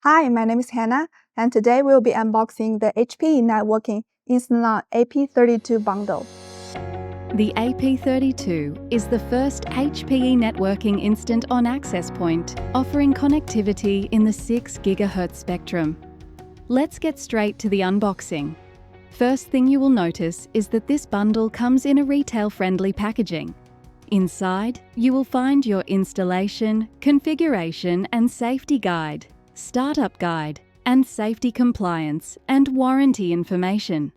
Hi, my name is Hannah, and today we'll be unboxing the HPE Networking Instant AP32 bundle. The AP32 is the first HPE networking instant on access point, offering connectivity in the 6 GHz spectrum. Let's get straight to the unboxing. First thing you will notice is that this bundle comes in a retail-friendly packaging. Inside, you will find your installation, configuration and safety guide, startup guide, and safety compliance and warranty information.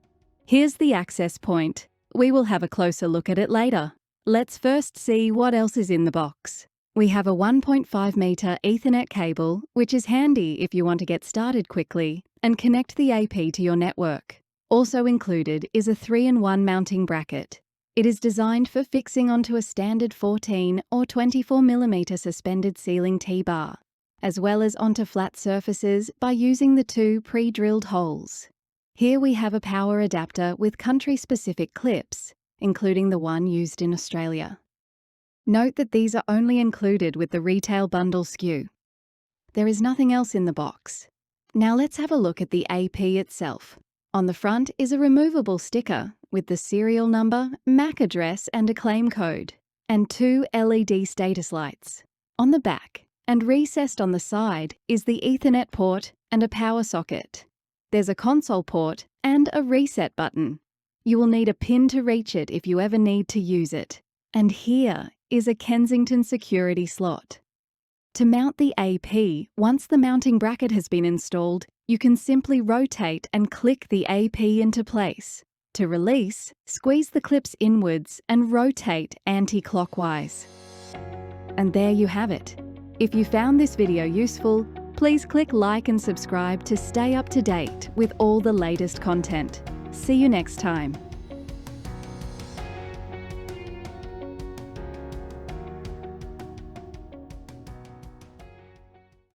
Here's the access point. We will have a closer look at it later. Let's first see what else is in the box. We have a 1.5 meter Ethernet cable, which is handy if you want to get started quickly and connect the AP to your network. Also included is a 3-in-1 mounting bracket. It is designed for fixing onto a standard 14 or 24mm suspended ceiling T-bar, as well as onto flat surfaces by using the 2 pre-drilled holes. Here we have a power adapter with country-specific clips, including the one used in Australia. Note that these are only included with the retail bundle SKU. There is nothing else in the box. Now let's have a look at the AP itself. On the front is a removable sticker with the serial number, MAC address and a claim code, and 2 LED status lights. On the back, and recessed on the side, is the Ethernet port and a power socket. There's a console port and a reset button. You will need a pin to reach it if you ever need to use it. And here is a Kensington security slot. To mount the AP, once the mounting bracket has been installed, you can simply rotate and click the AP into place. To release, squeeze the clips inwards and rotate anti-clockwise. And there you have it. If you found this video useful, please click like and subscribe to stay up to date with all the latest content. See you next time.